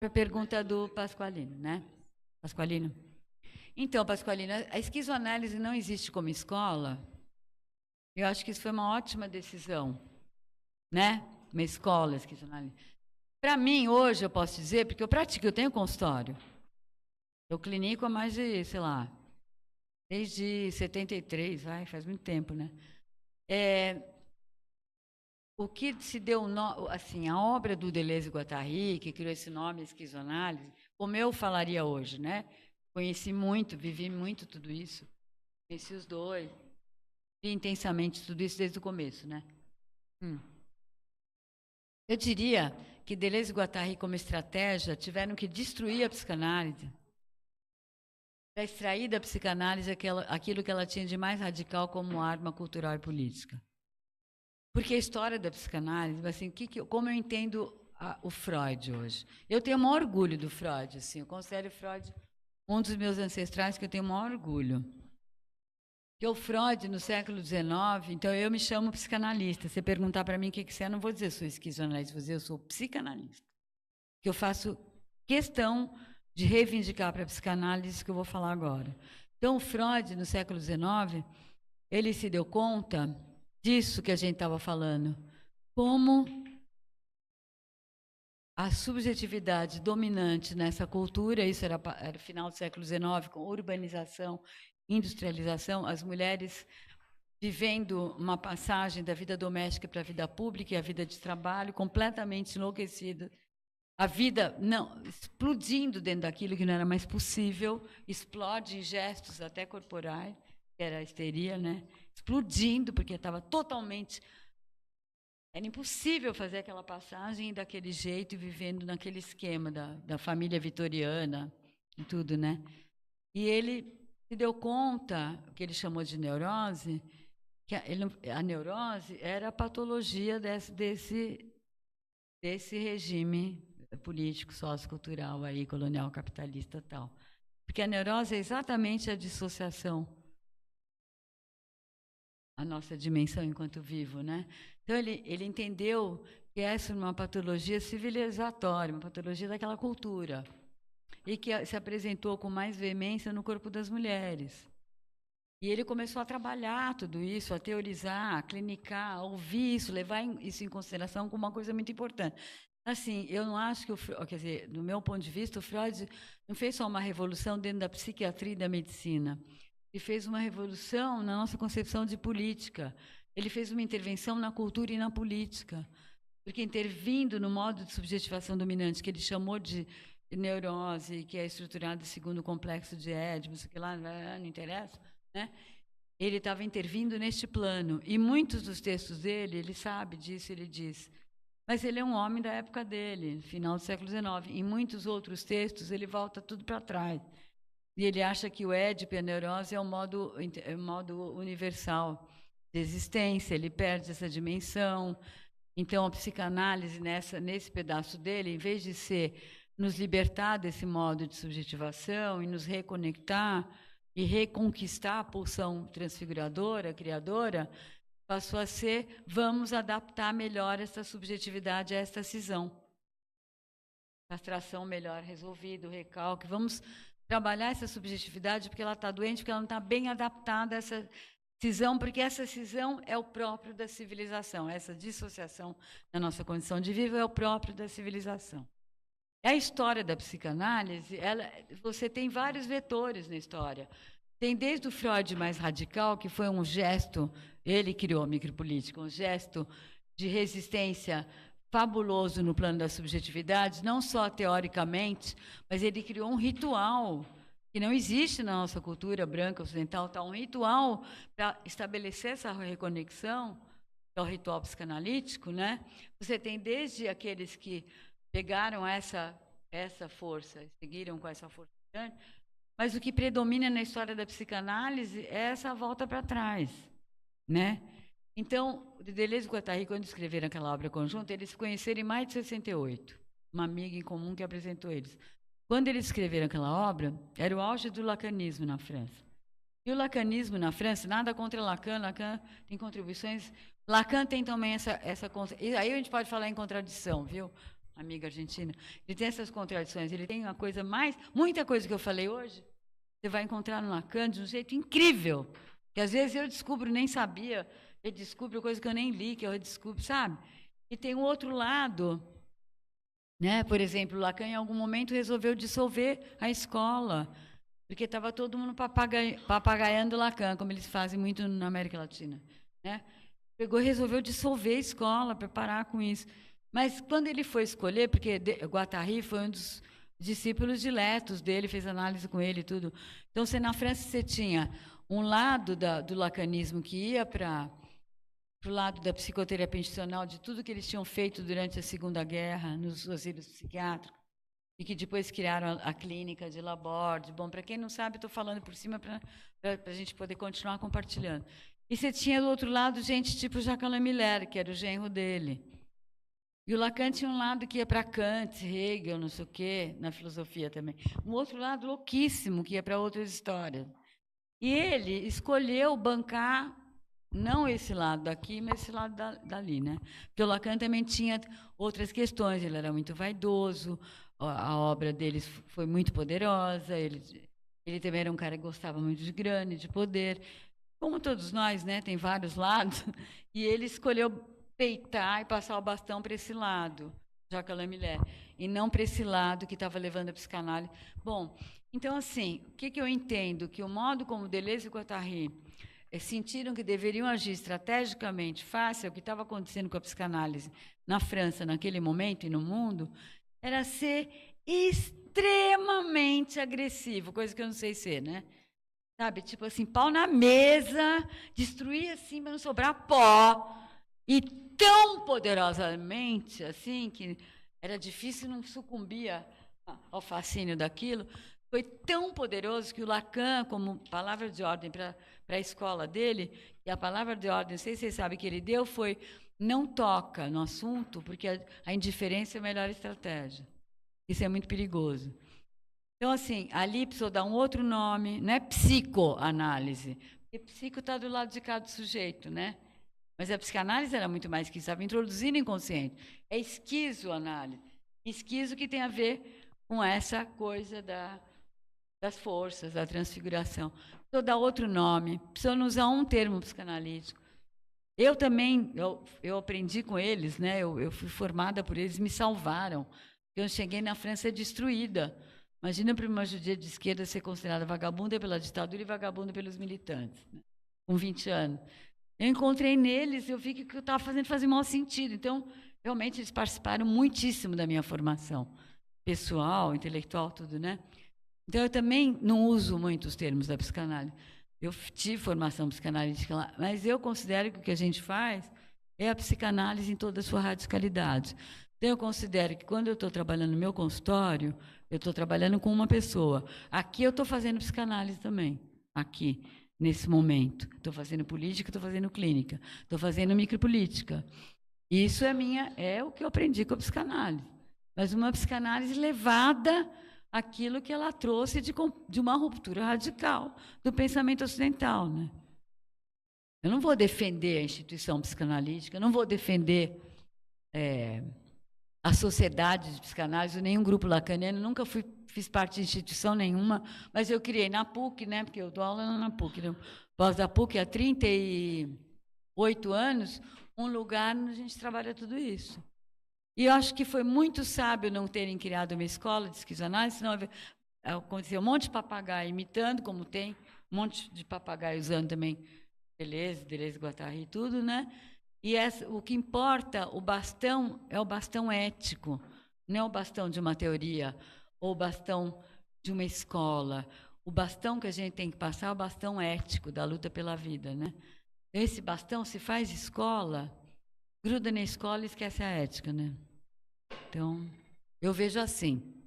A pergunta do Pasqualino, né? Pasqualino. Então, Pasqualino, a esquizoanálise não existe como escola. Eu acho que isso foi uma ótima decisão, né? Uma escola esquizoanálise. Para mim, hoje, eu posso dizer, porque eu pratico, eu tenho consultório. Eu clinico há mais de, sei lá, desde 73, faz muito tempo, né? O que se deu, assim, a obra do Deleuze e Guattari, que criou esse nome, esquizoanálise, como eu falaria hoje, né? Conheci muito, vivi muito tudo isso. Conheci os dois, vi intensamente tudo isso desde o começo, né? Eu diria que Deleuze e Guattari, como estratégia, tiveram que destruir a psicanálise para extrair da psicanálise aquilo que ela tinha de mais radical como arma cultural e política. Porque a história da psicanálise, assim, como eu entendo o Freud hoje. Eu tenho o maior orgulho do Freud, assim, eu considero o Freud um dos meus ancestrais que eu tenho o maior orgulho. Porque o Freud, no século XIX, então eu me chamo psicanalista. Se perguntar para mim o que você é, eu não vou dizer sou esquizoanalista, vou dizer eu sou psicanalista. Que eu faço questão de reivindicar para a psicanálise que eu vou falar agora. Então, o Freud, no século XIX, ele se deu conta disso que a gente estava falando, como a subjetividade dominante nessa cultura, isso era final do século XIX, com urbanização, industrialização, as mulheres vivendo uma passagem da vida doméstica para a vida pública e a vida de trabalho, completamente enlouquecida. A vida não explodindo dentro daquilo que não era mais possível, explode em gestos até corporais, que era a histeria, né? Explodindo, porque estava totalmente... Era impossível fazer aquela passagem daquele jeito, vivendo naquele esquema da família vitoriana e tudo, né? E ele se deu conta, o que ele chamou de neurose, que a neurose era a patologia desse regime político, sociocultural, aí, colonial, capitalista e tal. Porque a neurose é exatamente a dissociação, a nossa dimensão enquanto vivo, né? Então, ele entendeu que essa é uma patologia civilizatória, uma patologia daquela cultura, e que se apresentou com mais veemência no corpo das mulheres. E ele começou a trabalhar tudo isso, a teorizar, a clinicar, a ouvir isso, levar isso em consideração como uma coisa muito importante. Assim, eu não acho que quer dizer, do meu ponto de vista, o Freud não fez só uma revolução dentro da psiquiatria e da medicina. Ele fez uma revolução na nossa concepção de política. Ele fez uma intervenção na cultura e na política. Porque intervindo no modo de subjetivação dominante, que ele chamou de neurose, que é estruturado segundo o complexo de Édipo, isso que lá não interessa, né? Ele estava intervindo neste plano. E muitos dos textos dele, ele sabe disso, ele diz. Mas ele é um homem da época dele, final do século XIX. Em muitos outros textos, ele volta tudo para trás. E ele acha que o Édipo e a neurose é um modo universal de existência, ele perde essa dimensão. Então, a psicanálise, nesse pedaço dele, em vez de nos libertar desse modo de subjetivação e nos reconectar e reconquistar a pulsão transfiguradora, criadora, passou a ser, vamos adaptar melhor essa subjetividade a esta cisão. Castração melhor resolvida, o recalque. Vamos trabalhar essa subjetividade porque ela está doente, porque ela não está bem adaptada a essa cisão, porque essa cisão é o próprio da civilização. Essa dissociação da nossa condição de vivo é o próprio da civilização. A história da psicanálise, você tem vários vetores na história. Tem desde o Freud mais radical, que foi um gesto, ele criou a micropolítica, um gesto de resistência fabuloso no plano da subjetividade, não só teoricamente, mas ele criou um ritual que não existe na nossa cultura branca ocidental, tá? Um ritual para estabelecer essa reconexão, que é o ritual psicanalítico, né? Você tem desde aqueles que pegaram essa força, seguiram com essa força grande, mas o que predomina na história da psicanálise é essa volta para trás, né? Então, Deleuze e Guattari, quando escreveram aquela obra conjunta, eles se conheceram em maio de 68, uma amiga em comum que apresentou eles. Quando eles escreveram aquela obra, era o auge do lacanismo na França. E o lacanismo na França, nada contra Lacan tem contribuições. Lacan tem também essa e aí a gente pode falar em contradição, viu? amigo argentino, ele tem essas contradições, ele tem uma coisa mais, muita coisa que eu falei hoje, você vai encontrar no Lacan de um jeito incrível, que às vezes eu descubro, nem sabia, ele descobre coisa que eu nem li, que eu descubro, sabe? E tem um outro lado, né? Por exemplo, o Lacan, em algum momento, resolveu dissolver a escola, porque estava todo mundo papagaiando Lacan, como eles fazem muito na América Latina, né? Pegou e resolveu dissolver a escola para parar com isso. Mas quando ele foi escolher, porque Guattari foi um dos discípulos diletos dele, fez análise com ele e tudo. Então, na França, você tinha um lado do lacanismo que ia para o lado da psicoterapia institucional, de tudo que eles tinham feito durante a Segunda Guerra, nos asilos psiquiátricos, e que depois criaram a clínica de Laborde. Bom, para quem não sabe, estou falando por cima para a gente poder continuar compartilhando. E você tinha, do outro lado, gente tipo Jacques Alain Miller, que era o genro dele. E o Lacan tinha um lado que ia para Kant, Hegel, não sei o quê, na filosofia também. Um outro lado louquíssimo, que ia para outras histórias. E ele escolheu bancar, não esse lado daqui, mas esse lado dali, né? Porque o Lacan também tinha outras questões, ele era muito vaidoso, a obra dele foi muito poderosa, ele também era um cara que gostava muito de grana, de poder, como todos nós, né? Tem vários lados, e ele escolheu peitar e passar o bastão para esse lado, Jacques Alain Miller, e não para esse lado que estava levando a psicanálise. Bom, então, assim, o que eu entendo? Que o modo como Deleuze e Guattari sentiram que deveriam agir estrategicamente face ao que estava acontecendo com a psicanálise na França, naquele momento, e no mundo, era ser extremamente agressivo, coisa que eu não sei ser, né? Sabe, tipo assim, pau na mesa, destruir assim para não sobrar pó, e tão poderosamente, assim, que era difícil não sucumbir ao fascínio daquilo, foi tão poderoso que o Lacan, como palavra de ordem para a escola dele, e a palavra de ordem, não sei se vocês sabem que ele deu, foi não toca no assunto, porque a indiferença é a melhor estratégia. Isso é muito perigoso. Então, assim, ali precisou dar um outro nome, não é psicoanálise, porque psico está do lado de cada sujeito, né? Mas a psicanálise era muito mais que isso, estava introduzindo inconsciente. É esquizoanálise. Esquizo que tem a ver com essa coisa das forças, da transfiguração. Precisou dar outro nome, precisou não usar um termo psicanalítico. Eu também, eu aprendi com eles, né? Eu fui formada por eles, me salvaram. Eu cheguei na França destruída. Imagina para uma judia de esquerda ser considerada vagabunda pela ditadura e vagabunda pelos militantes, né? Com 20 anos. Eu encontrei neles, eu vi que o que eu estava fazendo fazia mau sentido. Então, realmente, eles participaram muitíssimo da minha formação pessoal, intelectual, tudo, né? Então, eu também não uso muito os termos da psicanálise. Eu tive formação psicanalítica lá, mas eu considero que o que a gente faz é a psicanálise em toda a sua radicalidade. Então, eu considero que quando eu estou trabalhando no meu consultório, eu estou trabalhando com uma pessoa. Aqui eu estou fazendo psicanálise também, aqui, nesse momento. Estou fazendo política, estou fazendo clínica, estou fazendo micropolítica. Isso é o que eu aprendi com a psicanálise. Mas uma psicanálise levada àquilo que ela trouxe de uma ruptura radical do pensamento ocidental, né? Eu não vou defender a instituição psicanalítica, eu não vou defender a sociedade de psicanálise, nenhum grupo lacaniano, nunca fiz parte de instituição nenhuma, mas eu criei na PUC, né, porque eu dou aula na PUC, né, pós da PUC há 38 anos, um lugar onde a gente trabalha tudo isso. E eu acho que foi muito sábio não terem criado uma escola de esquizoanálise, senão aconteceu um monte de papagaio imitando, como tem, um monte de papagaio usando também Deleuze, Guattari e tudo, né? E o que importa, o bastão, é o bastão ético, não é o bastão de uma teoria, ou o bastão de uma escola. O bastão que a gente tem que passar é o bastão ético da luta pela vida, né? Esse bastão, se faz escola, gruda na escola e esquece a ética, né? Então, eu vejo assim.